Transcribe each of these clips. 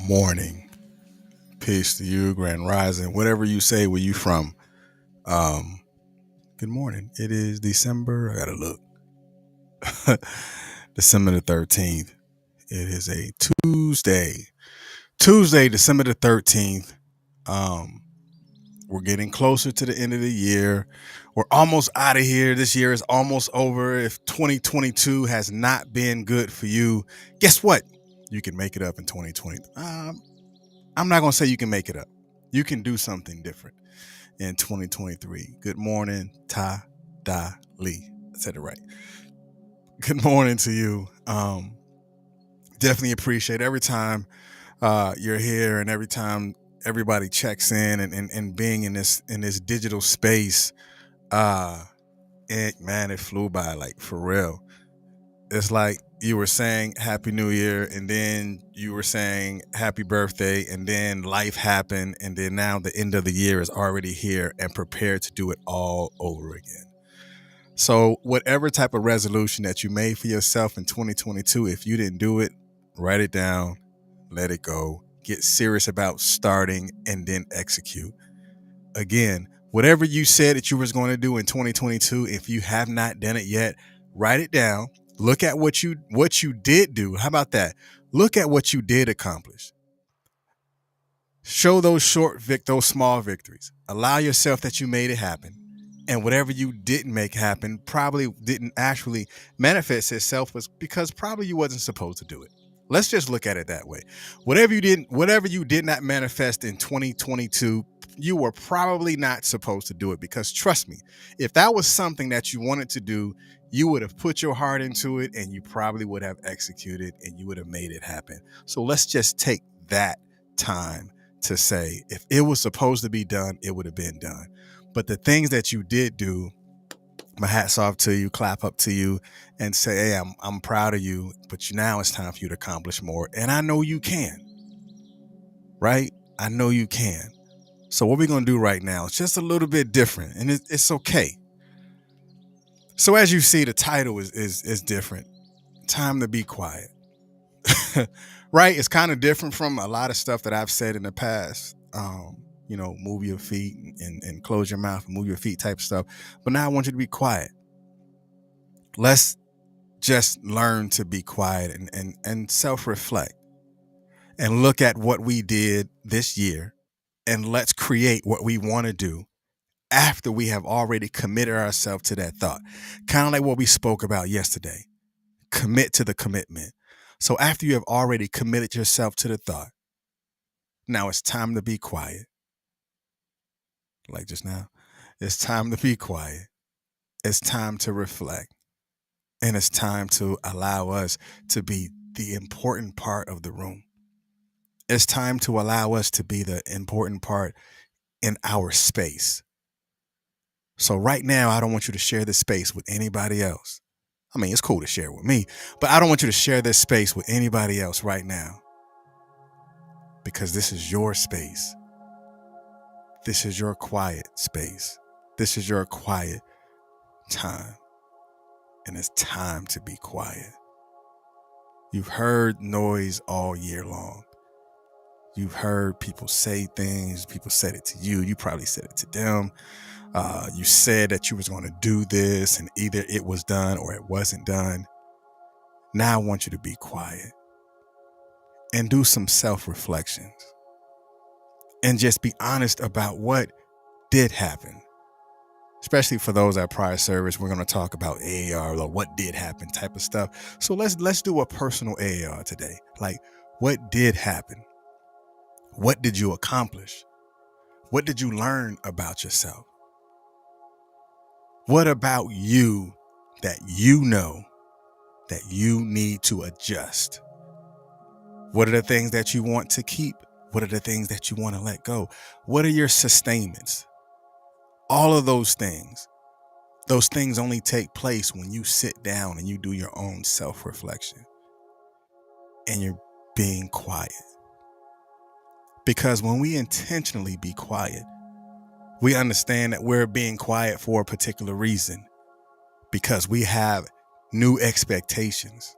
morning. Peace to you, Grand Rising, whatever you say, where you from. Um, Good morning. It is December. I gotta look. December the 13th. It is a Tuesday. Tuesday, December the 13th. Um, we're getting closer to the end of the year. We're almost out of here. This year is almost over. If 2022 has not been good for you, guess what? You can make it up in 2020. I'm not gonna say you can make it up. You can do something different in 2023. Good morning, Ta Da Lee. I said it right. Good morning to you. Definitely appreciate every time you're here and every time everybody checks in and being in this digital space. Uh, man, it flew by, like, for real. It's like you were saying Happy New Year, and then you were saying Happy Birthday, and then life happened, and then now the end of the year is already here and prepared to do it all over again. So, whatever type of resolution that you made for yourself in 2022, if you didn't do it, write it down, let it go, get serious about starting, and then execute. Again, whatever you said that you was going to do in 2022, if you have not done it yet, write it down. Look at what you did do. How about that? Look at what you did accomplish. Show those small victories. Allow yourself that you made it happen. And whatever you didn't make happen probably didn't actually manifest itself, was because probably you wasn't supposed to do it. Let's just look at it that way. Whatever you did not manifest in 2022, you were probably not supposed to do it, because trust me, if that was something that you wanted to do, you would have put your heart into it and you probably would have executed and you would have made it happen. So let's just take that time to say, if it was supposed to be done, it would have been done. But the things that you did do, my hat's off to you, clap up to you, and say, hey, I'm proud of you, but now it's time for you to accomplish more. And I know you can, right? I know you can. So what we're going to do right now is just a little bit different, and it's okay. So as you see, the title is different. Time to be quiet. Right? It's kind of different from a lot of stuff that I've said in the past. Move your feet and close your mouth and move your feet type stuff. But now I want you to be quiet. Let's just learn to be quiet and self-reflect and look at what we did this year, and let's create what we want to do after we have already committed ourselves to that thought. Kind of like what we spoke about yesterday. Commit to the commitment. So after you have already committed yourself to the thought, now it's time to be quiet. Like just now, it's time to be quiet. It's time to reflect. And it's time to allow us to be the important part of the room. It's time to allow us to be the important part in our space. So right now, I don't want you to share this space with anybody else. I mean, it's cool to share with me, but I don't want you to share this space with anybody else right now, because this is your space. This is your quiet space. This is your quiet time. And it's time to be quiet. You've heard noise all year long. You've heard people say things. People said it to you. You probably said it to them. You said that you was going to do this, and either it was done or it wasn't done. Now I want you to be quiet and do some self-reflections and just be honest about what did happen. Especially for those at prior service, we're going to talk about AAR, or what did happen type of stuff. So let's do a personal AAR today. Like, what did happen? What did you accomplish? What did you learn about yourself? What about you that you know that you need to adjust? What are the things that you want to keep? What are the things that you want to let go? What are your sustainments? All of those things only take place when you sit down and you do your own self-reflection and you're being quiet. Because when we intentionally be quiet, we understand that we're being quiet for a particular reason, because we have new expectations.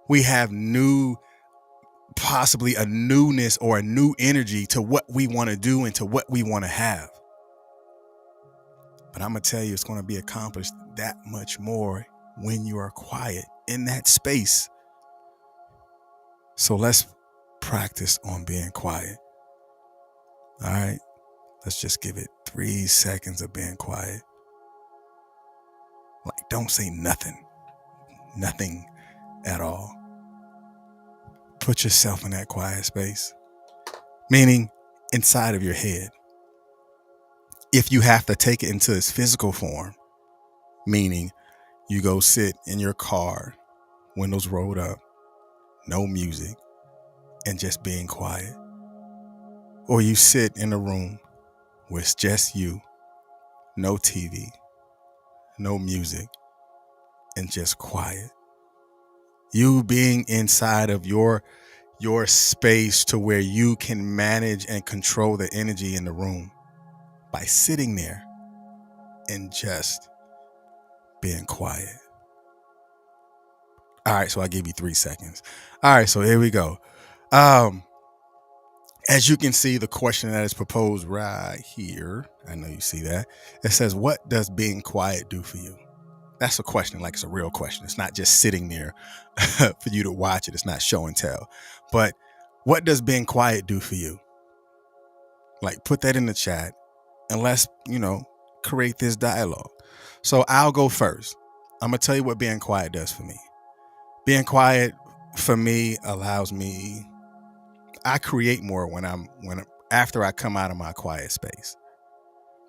We have new possibly a newness or a new energy to what we want to do and to what we want to have. But I'm going to tell you, it's going to be accomplished that much more when you are quiet in that space. So let's practice on being quiet. All right. Let's just give it 3 seconds of being quiet. Like, don't say nothing. Nothing at all. Put yourself in that quiet space. Meaning inside of your head. If you have to take it into its physical form, meaning you go sit in your car, windows rolled up, no music, and just being quiet. Or you sit in a room where it's just you, no TV, no music, and just quiet. You being inside of your space to where you can manage and control the energy in the room by sitting there and just being quiet. All right, so I gave you 3 seconds. All right, so here we go. As you can see, the question that is proposed right here, I know you see that. It says, what does being quiet do for you? That's a question, like it's a real question. It's not just sitting there for you to watch it. It's not show and tell. But what does being quiet do for you? Like, put that in the chat and let's, create this dialogue. So I'll go first. I'm going to tell you what being quiet does for me. Being quiet for me allows me, I create more after I come out of my quiet space.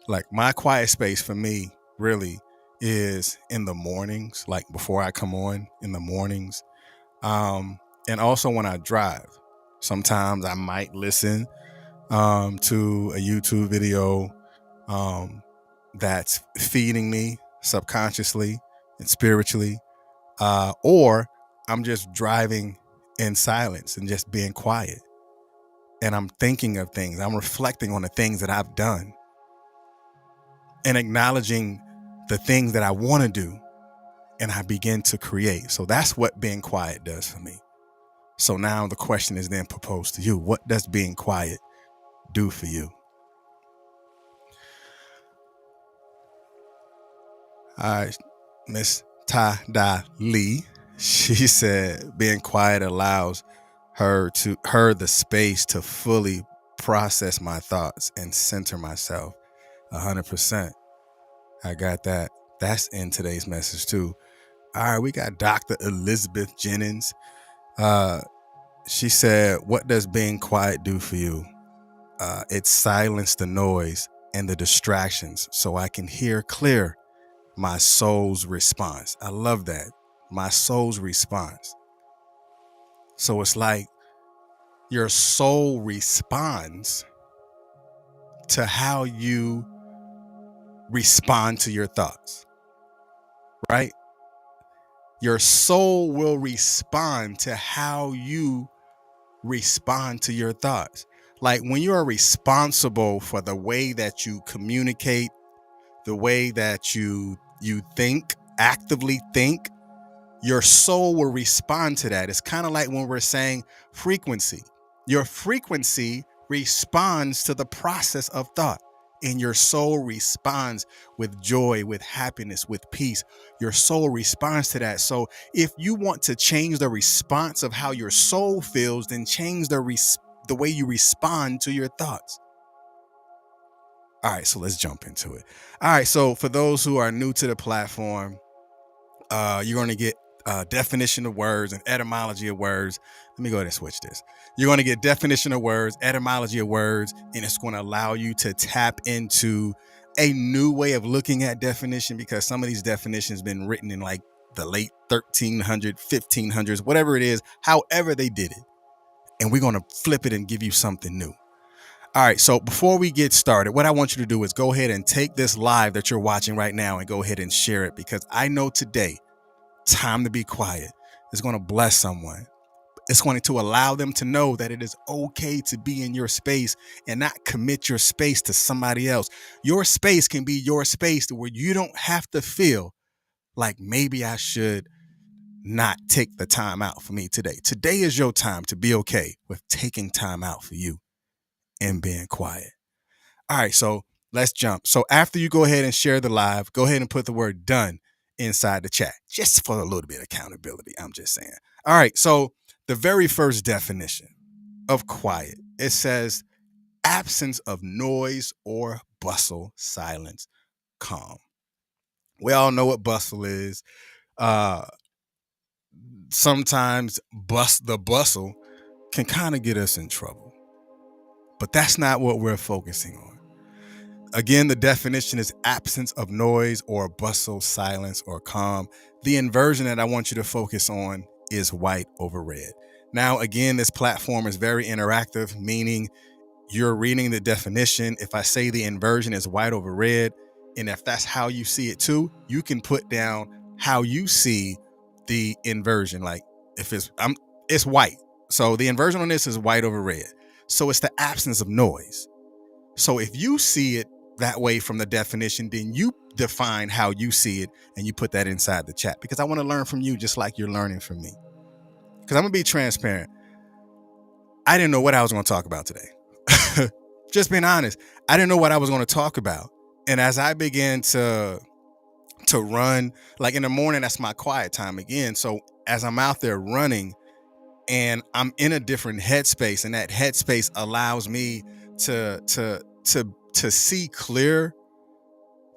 Like, my quiet space for me really is in the mornings, like before I come on in the mornings. And also when I drive. Sometimes I might listen to a YouTube video that's feeding me subconsciously and spiritually. Or I'm just driving in silence and just being quiet. And I'm thinking of things. I'm reflecting on the things that I've done and acknowledging the things that I want to do. And I begin to create. So that's what being quiet does for me. So now the question is then proposed to you. What does being quiet do for you? All right, Miss Ta Da Lee, she said being quiet allows her the space to fully process my thoughts and center myself 100%. I got that. That's in today's message too. All right, we got Dr. Elizabeth Jennings. She said, what does being quiet do for you? It silenced the noise and the distractions so I can hear clear my soul's response. I love that. My soul's response. So it's like your soul responds to how you respond to your thoughts, right? Your soul will respond to how you respond to your thoughts. Like when you are responsible for the way that you communicate, the way that you think, actively think, your soul will respond to that. It's kind of like when we're saying frequency. Your frequency responds to the process of thought, and your soul responds with joy, with happiness, with peace. Your soul responds to that. So if you want to change the response of how your soul feels, then change the way you respond to your thoughts. All right, so let's jump into it. All right, so for those who are new to the platform, you're going to get definition of words and etymology of words. Let me go ahead and switch this. You're going to get definition of words, etymology of words, and it's going to allow you to tap into a new way of looking at definition, because some of these definitions been written in like the late 1300s, 1500s, whatever it is, however they did it. And we're going to flip it and give you something new. All right, so before we get started, what I want you to do is go ahead and take this live that you're watching right now and go ahead and share it, because I know today, time to be quiet is going to bless someone. It's going to allow them to know that it is okay to be in your space and not commit your space to somebody else. Your space can be your space to where you don't have to feel like maybe I should not take the time out for me today. Today is your time to be okay with taking time out for you and being quiet. All right, so let's jump. So after you go ahead and share the live, go ahead and put the word done inside the chat, just for a little bit of accountability. I'm just saying. All right, so the very first definition of quiet, it says absence of noise or bustle, silence, calm. We all know what bustle is. Uh, Sometimes the bustle can kind of get us in trouble, but that's not what we're focusing on. Again, the definition is absence of noise or bustle, silence, or calm. The inversion that I want you to focus on is white over red. Now, again, this platform is very interactive, meaning you're reading the definition. If I say the inversion is white over red, and if that's how you see it too, you can put down how you see the inversion. Like if it's white. So the inversion on this is white over red. So it's the absence of noise. So if you see it that way from the definition, then you define how you see it and you put that inside the chat, because I want to learn from you just like you're learning from me. Because I'm going to be transparent. I didn't know what I was going to talk about today. Just being honest, I didn't know what I was going to talk about. And as I began to run, like in the morning, that's my quiet time again. So as I'm out there running and I'm in a different headspace, and that headspace allows me to see clear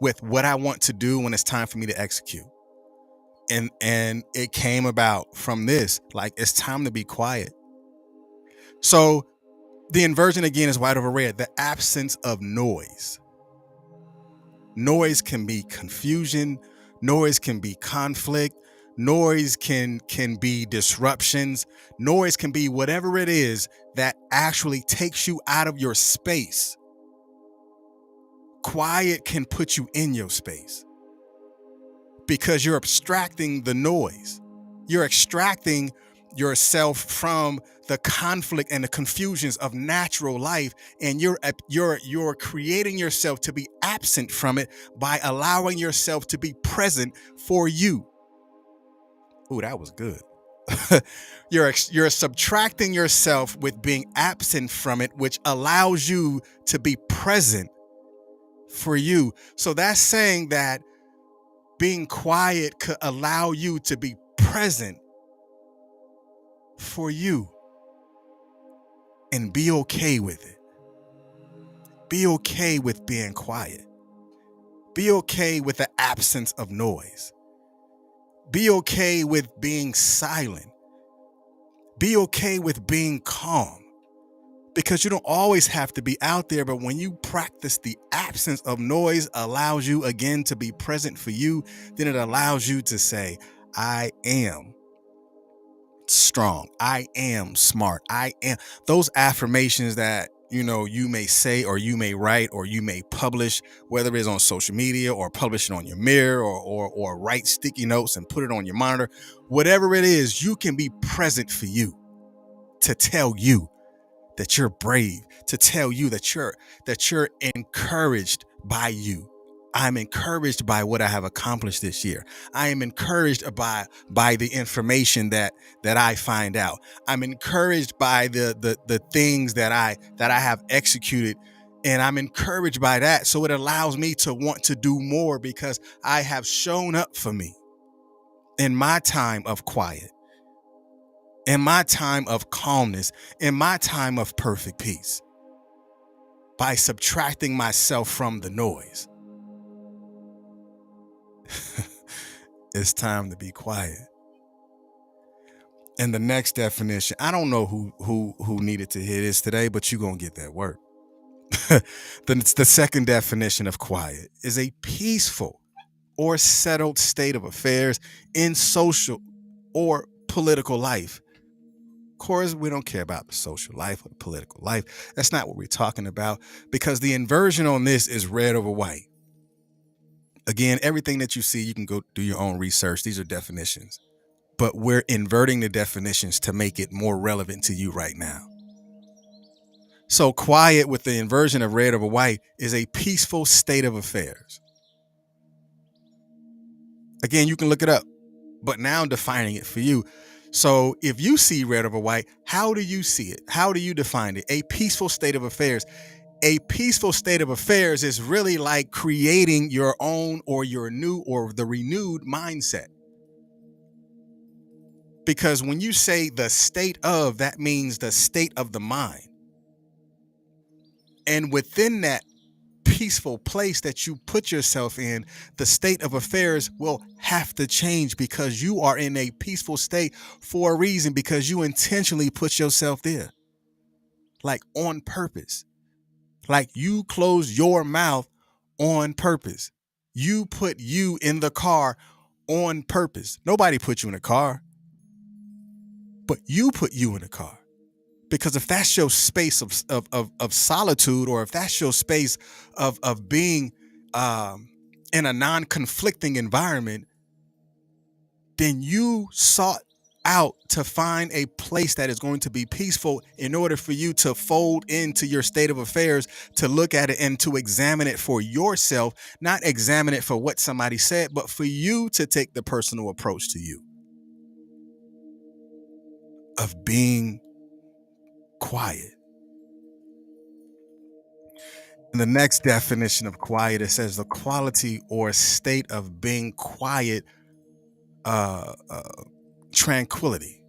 with what I want to do when it's time for me to execute. And it came about from this, like it's time to be quiet. So the inversion again is white over red, the absence of noise. Noise can be confusion, noise can be conflict, noise can be disruptions, noise can be whatever it is that actually takes you out of your space. Quiet can put you in your space because you're abstracting the noise. You're extracting yourself from the conflict and the confusions of natural life, and you're creating yourself to be absent from it by allowing yourself to be present for you. Ooh, that was good. You're subtracting yourself with being absent from it, which allows you to be present for you. So that's saying that being quiet could allow you to be present for you and be okay with it. Be okay with being quiet. Be okay with the absence of noise. Be okay with being silent. Be okay with being calm. Because you don't always have to be out there, but when you practice the absence of noise allows you again to be present for you, then it allows you to say, I am strong. I am smart. I am. Those affirmations that, you may say or you may write or you may publish, whether it's on social media or publish it on your mirror or write sticky notes and put it on your monitor, whatever it is, you can be present for you, to tell you that you're brave, to tell you that you're encouraged by you. I'm encouraged by what I have accomplished this year. I am encouraged by the information that I find out. I'm encouraged by the things that I have executed, and I'm encouraged by that. So it allows me to want to do more because I have shown up for me in my time of quiet, in my time of calmness, in my time of perfect peace, by subtracting myself from the noise. It's time to be quiet. And the next definition, I don't know who needed to hear this today, but you're going to get that word. The second definition of quiet is a peaceful or settled state of affairs in social or political life. Of course, we don't care about the social life or the political life. That's not what we're talking about, because the inversion on this is red over white. Again, everything that you see, you can go do your own research. These are definitions, but we're inverting the definitions to make it more relevant to you right now. So quiet with the inversion of red over white is a peaceful state of affairs. Again, you can look it up. but now I'm defining it for you. So if you see red over white, how do you see it? How do you define it? A peaceful state of affairs. A peaceful state of affairs is really like creating your own or your new or the renewed mindset. Because when you say the state of, that means the state of the mind. And within that peaceful place that you put yourself in, the state of affairs will have to change because you are in a peaceful state for a reason, because you intentionally put yourself there, like on purpose. Like you close your mouth on purpose. You put you in the car on purpose. Nobody put you in a car, but you put you in a car. Because if that's your space of solitude, or if that's your space of being in a non-conflicting environment, then you sought out to find a place that is going to be peaceful in order for you to fold into your state of affairs, to look at it and to examine it for yourself, not examine it for what somebody said, but for you to take the personal approach to you of being quiet. In the next definition of quiet, it says the quality or state of being quiet, uh, uh, tranquility.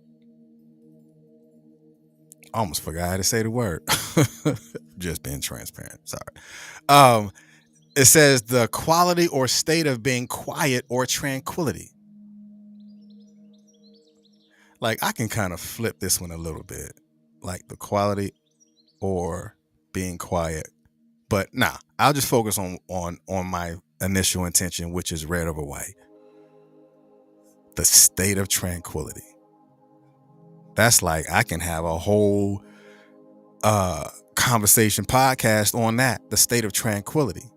I almost forgot how to say the word. Just being transparent. Sorry. Um, it says the quality or state of being quiet or tranquility. Like I can kind of flip this one a little bit, like the quality or being quiet. But nah, I'll just focus on my initial intention, which is red over white. The state of tranquility. That's like I can have a whole conversation podcast on that, the state of tranquility.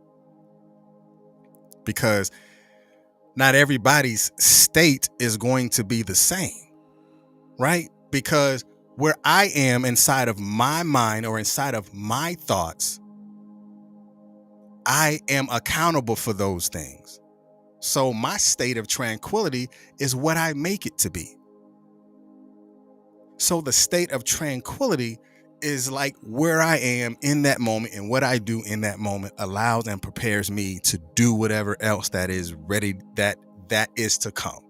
Because not everybody's state is going to be the same, right? Because where I am inside of my mind or inside of my thoughts, I am accountable for those things. So my state of tranquility is what I make it to be. So the state of tranquility is like where I am in that moment, and what I do in that moment allows and prepares me to do whatever else that is ready, that is to come.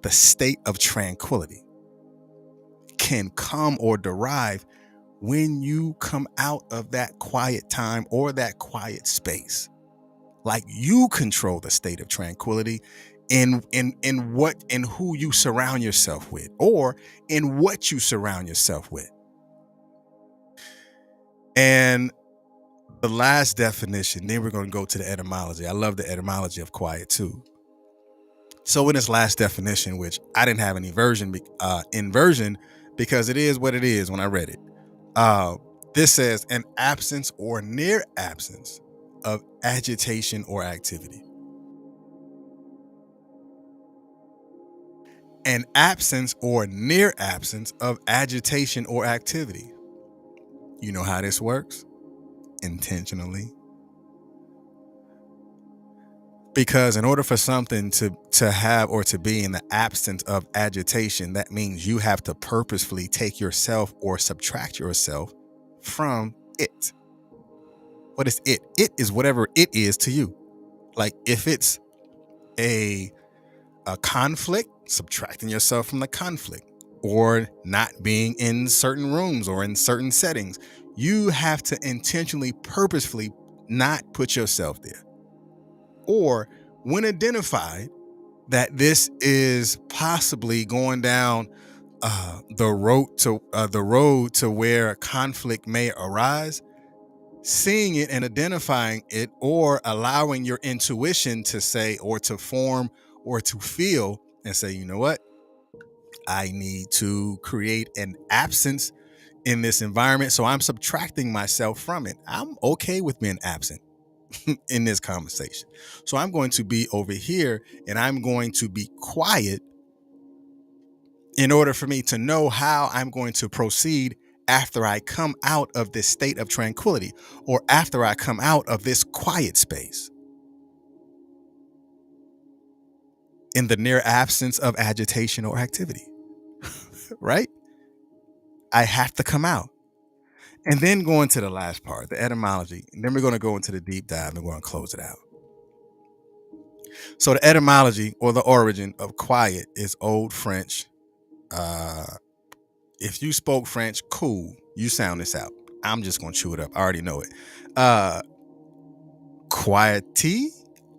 The state of tranquility can come or derive when you come out of that quiet time or that quiet space. Like you control the state of tranquility in what and who you surround yourself with, or in what you surround yourself with. And the last definition, then we're going to go to the etymology. I love the etymology of quiet too. So in this last definition, which I didn't have any inversion, because it is what it is when I read it. This says an absence or near absence of agitation or activity. An absence or near absence of agitation or activity. You know how this works? Intentionally. Because in order for something to have or to be in the absence of agitation, that means you have to purposefully take yourself or subtract yourself from it. What is it? It is whatever it is to you. Like if it's a conflict, subtracting yourself from the conflict, or not being in certain rooms or in certain settings, you have to intentionally, purposefully not put yourself there. Or when identified that this is possibly going down the road to where a conflict may arise, seeing it and identifying it, or allowing your intuition to say or to form or to feel and say, you know what? I need to create an absence in this environment. So I'm subtracting myself from it. I'm okay with being absent in this conversation. So I'm going to be over here and I'm going to be quiet in order for me to know how I'm going to proceed after I come out of this state of tranquility, or after I come out of this quiet space. in the near absence of agitation or activity, right? I have to come out. And then go into the last part, the etymology. And then we're going to go into the deep dive and we're going to close it out. So the etymology or the origin of quiet is Old French. Uh, if you spoke French, cool. You sound this out. I'm just going to chew it up. I already know it. Quiety.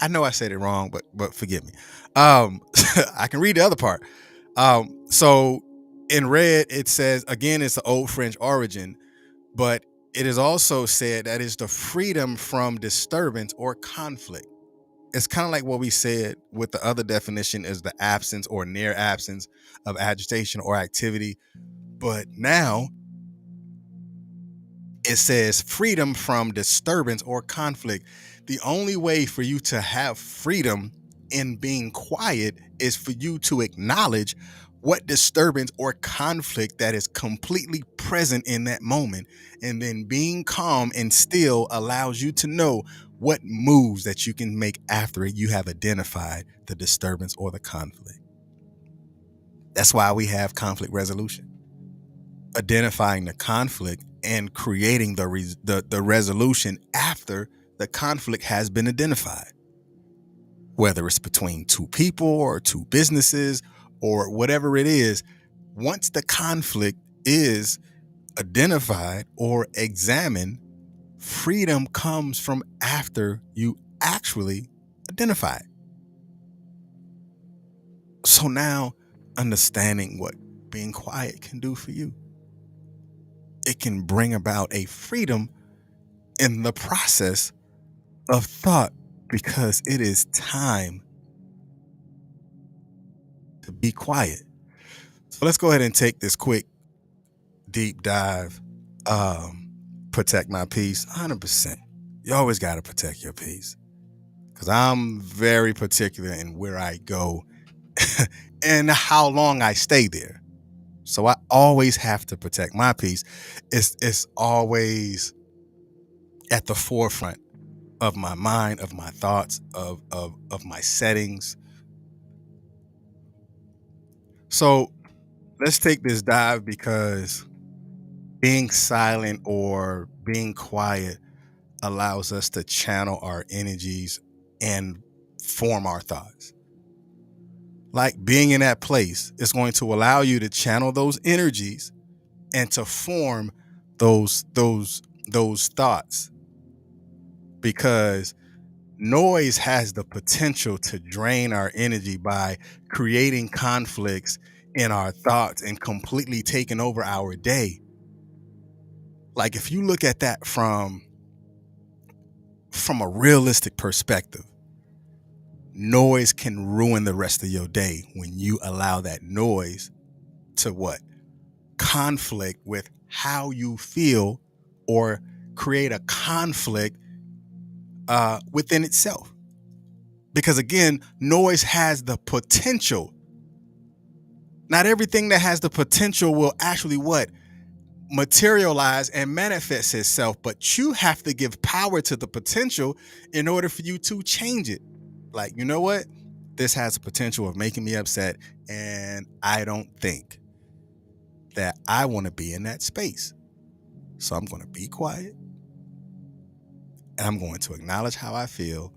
I know I said it wrong, but forgive me. I can read the other part. So in red, it says, again, it's the Old French origin, but it is also said that it's the freedom from disturbance or conflict. It's kind of like what we said with the other definition is the absence or near absence of agitation or activity. But now it says freedom from disturbance or conflict. The only way for you to have freedom in being quiet is for you to acknowledge what disturbance or conflict that is completely present in that moment. And then being calm and still allows you to know what moves that you can make after you have identified the disturbance or the conflict. That's why we have conflict resolution. Identifying the conflict and creating the resolution after the conflict has been identified. Whether it's between two people or two businesses or whatever it is, once the conflict is identified or examined, freedom comes from after you actually identify it. So now, understanding what being quiet can do for you, it can bring about a freedom in the process of thought because it is time to be quiet. So let's go ahead and take this quick deep dive. Protect my peace 100%. You always got to protect your peace because I'm very particular in where I go and how long I stay there. So I always have to protect my peace. It's always at the forefront of my mind, of my thoughts, of my settings. So let's take this dive because being silent or being quiet allows us to channel our energies and form our thoughts. Like being in that place is going to allow you to channel those energies and to form those thoughts, because noise has the potential to drain our energy by creating conflicts in our thoughts and completely taking over our day. Like if you look at that from a realistic perspective, noise can ruin the rest of your day when you allow that noise to what? Conflict with how you feel or create a conflict within itself. Because again, noise has the potential. Not everything that has the potential will actually what? Materialize and manifest itself, but you have to give power to the potential in order for you to change it. Like, you know what? This has the potential of making me upset, and I don't think that I want to be in that space. So I'm going to be quiet, and I'm going to acknowledge how I feel,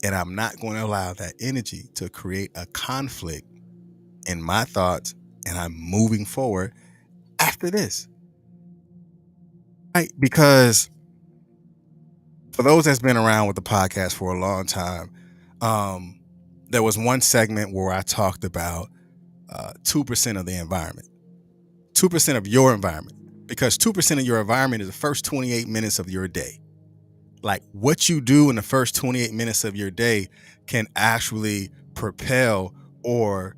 and I'm not going to allow that energy to create a conflict in my thoughts, and I'm moving forward after this. Right? Because for those that's been around with the podcast for a long time, there was one segment where I talked about 2% of the environment, 2% of your environment, because 2% of your environment is the first 28 minutes of your day. Like what you do in the first 28 minutes of your day can actually propel or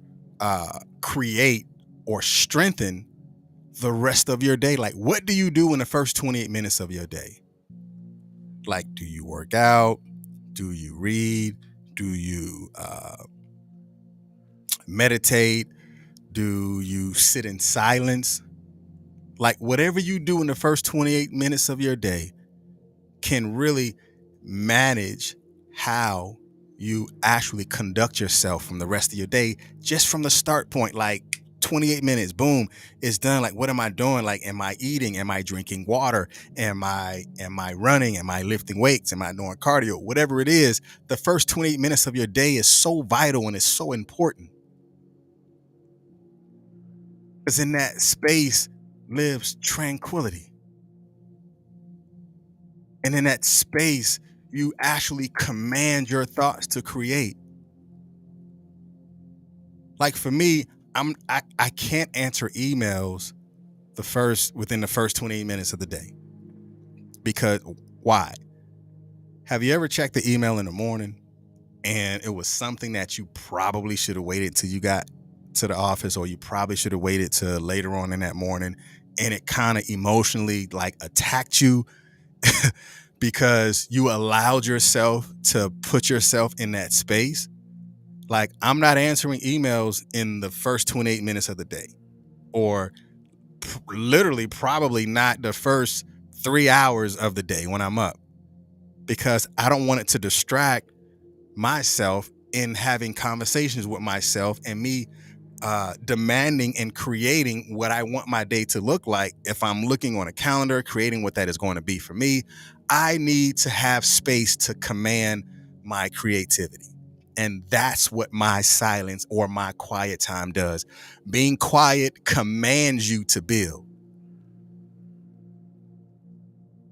create or strengthen the rest of your day. Like what do you do in the first 28 minutes of your day? Like, do you work out? Do you read? Do you meditate? Do you sit in silence? Like whatever you do in the first 28 minutes of your day can really manage how you actually conduct yourself from the rest of your day, just from the start point, like 28 minutes, boom, it's done. Like, what am I doing? Like, am I eating? Am I drinking water? Am I running? Am I lifting weights? Am I doing cardio? Whatever it is, the first 28 minutes of your day is so vital and it's so important. Because in that space lives tranquility. And in that space, you actually command your thoughts to create. Like for me, I can't answer emails within the first 28 minutes of the day. Because why? Have you ever checked the email in the morning and it was something that you probably should have waited till you got to the office, or you probably should have waited till later on in that morning, and it kind of emotionally like attacked you because you allowed yourself to put yourself in that space? Like, I'm not answering emails in the first 28 minutes of the day, or literally probably not the first 3 hours of the day when I'm up, because I don't want it to distract myself in having conversations with myself and me demanding and creating what I want my day to look like. If I'm looking on a calendar, creating what that is going to be for me, I need to have space to command my creativity. And that's what my silence or my quiet time does. Being quiet commands you to build.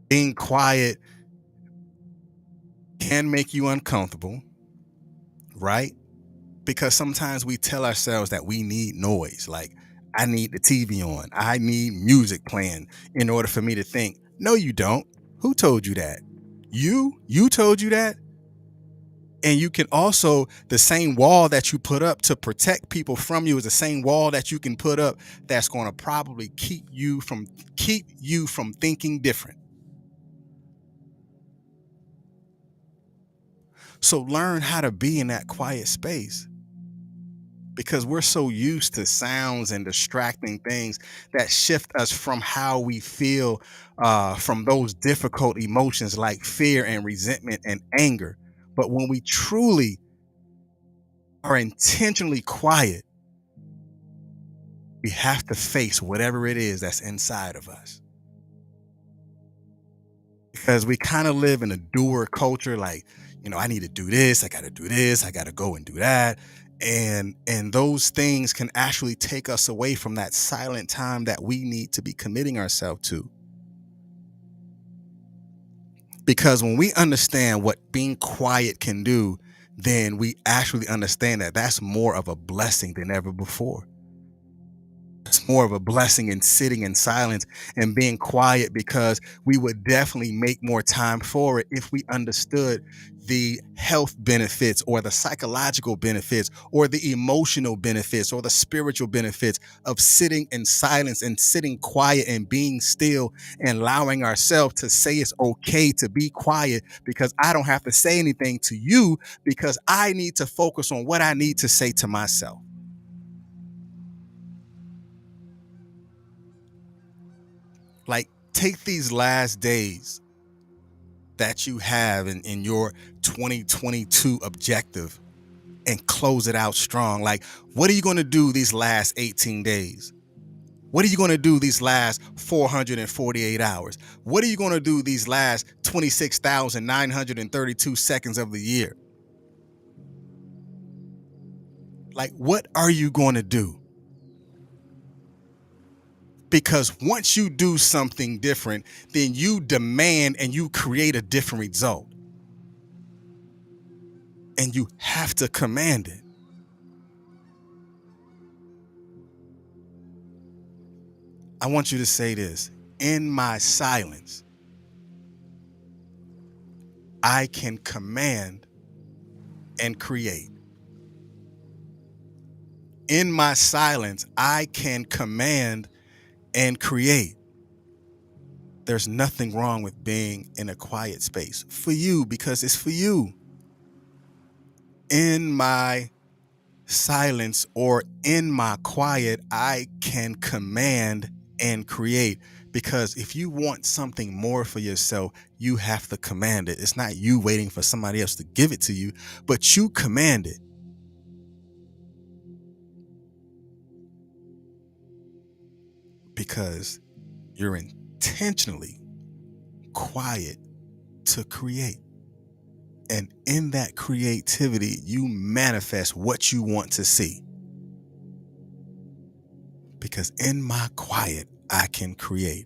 Being quiet can make you uncomfortable, right? Because sometimes we tell ourselves that we need noise. Like, I need the TV on, I need music playing in order for me to think. No, you don't. Who told you that? You told you that. And you can also, the same wall that you put up to protect people from you is the same wall that you can put up that's going to probably keep you from thinking different. So learn how to be in that quiet space, because we're so used to sounds and distracting things that shift us from how we feel, from those difficult emotions like fear and resentment and anger. But when we truly are intentionally quiet, we have to face whatever it is that's inside of us. Because we kind of live in a doer culture, like, I need to do this, I got to do this, I got to go and do that. And those things can actually take us away from that silent time that we need to be committing ourselves to. Because when we understand what being quiet can do, then we actually understand that that's more of a blessing than ever before. It's more of a blessing in sitting in silence and being quiet, because we would definitely make more time for it if we understood the health benefits or the psychological benefits or the emotional benefits or the spiritual benefits of sitting in silence and sitting quiet and being still and allowing ourselves to say it's okay to be quiet, because I don't have to say anything to you, because I need to focus on what I need to say to myself. Like, take these last days that you have in your 2022 objective and close it out strong. Like, what are you going to do these last 18 days? What are you going to do these last 448 hours? What are you going to do these last 26,932 seconds of the year? Like, what are you going to do? Because once you do something different, then you demand and you create a different result. And you have to command it. I want you to say this: in my silence, I can command and create. In my silence, I can command and create. There's nothing wrong with being in a quiet space for you, because it's for you. In my silence or in my quiet, I can command and create. Because if you want something more for yourself, You have to command it. It's not you waiting for somebody else to give it to you, but you command it. Because you're intentionally quiet to create. And in that creativity, you manifest what you want to see. Because in my quiet, I can create.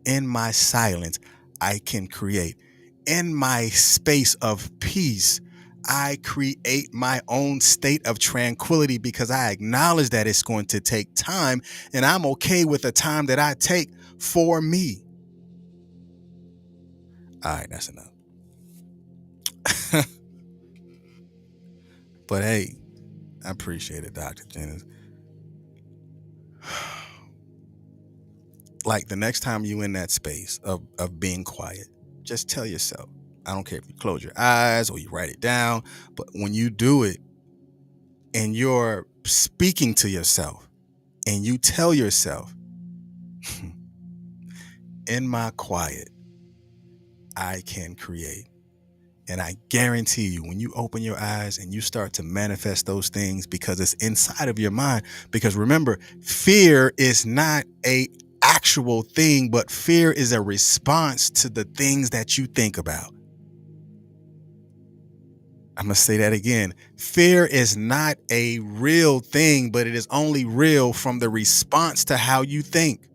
In my silence, I can create. In my space of peace, I create my own state of tranquility because I acknowledge that it's going to take time, and I'm okay with the time that I take for me. All right, that's enough. But hey, I appreciate it, Dr. Jennings. Like the next time you in that space of being quiet, just tell yourself, I don't care if you close your eyes or you write it down, but when you do it and you're speaking to yourself and you tell yourself, in my quiet, I can create. And I guarantee you, when you open your eyes and you start to manifest those things because it's inside of your mind, because remember, fear is not a actual thing, but fear is a response to the things that you think about. I'm going to say that again. Fear is not a real thing, but it is only real from the response to how you think.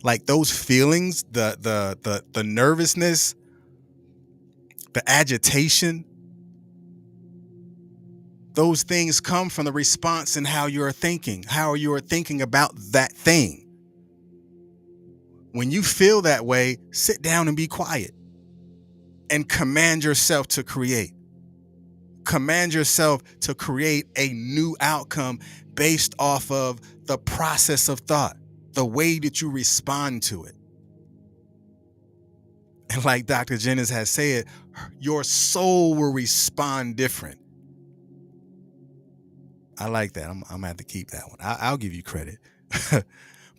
Like those feelings, the nervousness, the agitation, those things come from the response and how you're thinking, how you're thinking about that thing. When you feel that way, sit down and be quiet and command yourself to create. Command yourself to create a new outcome based off of the process of thought, the way that you respond to it. And like Dr. Jennings has said, your soul will respond different. I like that. I'm gonna have to keep that one. I'll give you credit.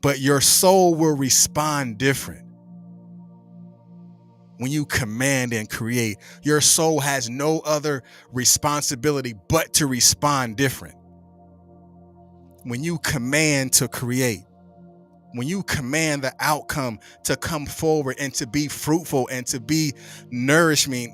But your soul will respond different. When you command and create, your soul has no other responsibility but to respond different. When you command to create, when you command the outcome to come forward and to be fruitful and to be nourishing,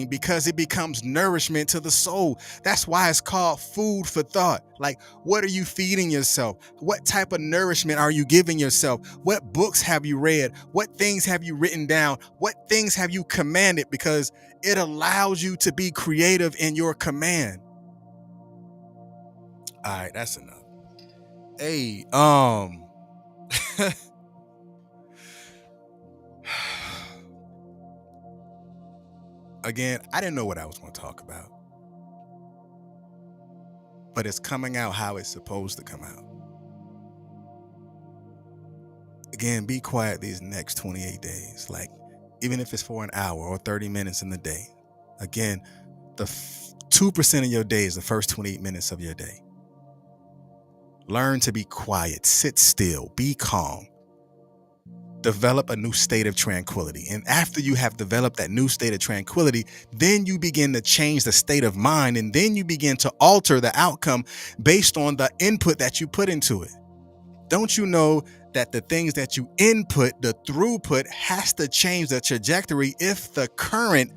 because it becomes nourishment to the soul. That's why it's called food for thought. Like, what are you feeding yourself? What type of nourishment are you giving yourself? What books have you read? What things have you written down? What things have you commanded? Because it allows you to be creative in your command. All right, that's enough. Hey, again, I didn't know what I was going to talk about, but it's coming out how it's supposed to come out. Again, be quiet these next 28 days, like even if it's for an hour or 30 minutes in the day. Again, the 2% of your day is the first 28 minutes of your day. Learn to be quiet, sit still, be calm. Develop a new state of tranquility. And after you have developed that new state of tranquility, then you begin to change the state of mind, and then you begin to alter the outcome based on the input that you put into it. Don't you know that the things that you input, the throughput, has to change the trajectory if the current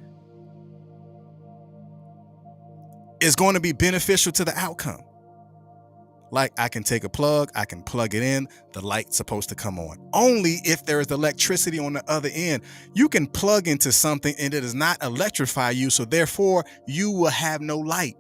is going to be beneficial to the outcome? Like, I can take a plug, I can plug it in, the light's supposed to come on. Only if there is electricity on the other end. You can plug into something and it does not electrify you, so therefore you will have no light.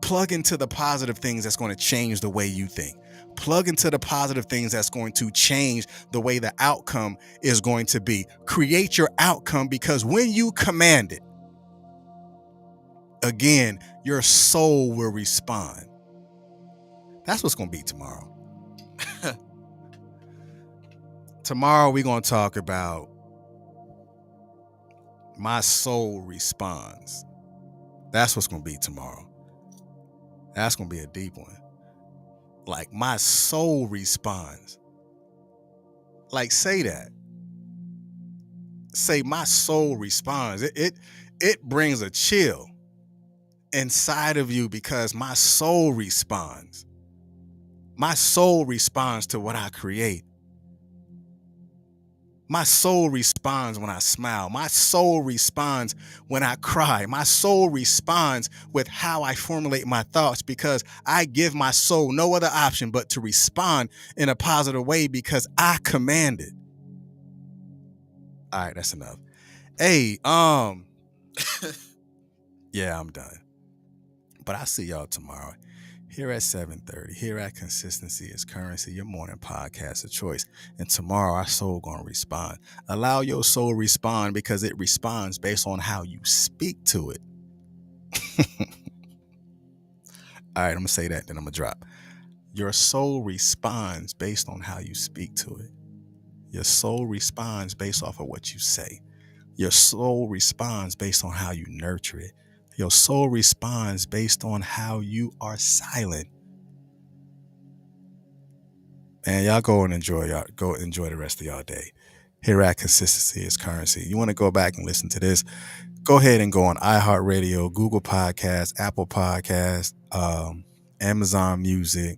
Plug into the positive things that's going to change the way you think. Plug into the positive things that's going to change the way the outcome is going to be. Create your outcome, because when you command it, again, your soul will respond. That's what's going to be tomorrow. Tomorrow we're going to talk about my soul responds. That's what's going to be tomorrow. That's going to be a deep one. Like, my soul responds. Like, say that. Say my soul responds. It brings a chill inside of you because my soul responds. My soul responds to what I create. My soul responds when I smile. My soul responds when I cry. My soul responds with how I formulate my thoughts because I give my soul no other option but to respond in a positive way because I command it. All right, that's enough. Hey, yeah, I'm done. But I'll see y'all tomorrow here at 7:30. Here at Consistency is Currency, your morning podcast of choice. And tomorrow our soul gonna respond. Allow your soul respond because it responds based on how you speak to it. All right, I'm gonna say that, then I'm gonna drop. Your soul responds based on how you speak to it. Your soul responds based off of what you say. Your soul responds based on how you nurture it. Your soul responds based on how you are silent. And y'all go enjoy the rest of y'all day. Here at Consistency is Currency. You want to go back and listen to this? Go ahead and go on iHeartRadio, Google Podcasts, Apple Podcasts, Amazon Music.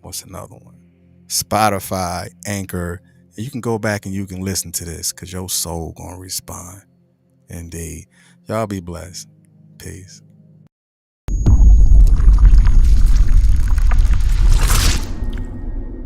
What's another one? Spotify, Anchor. And you can go back and you can listen to this because your soul gonna respond. Indeed. Y'all be blessed. Peace.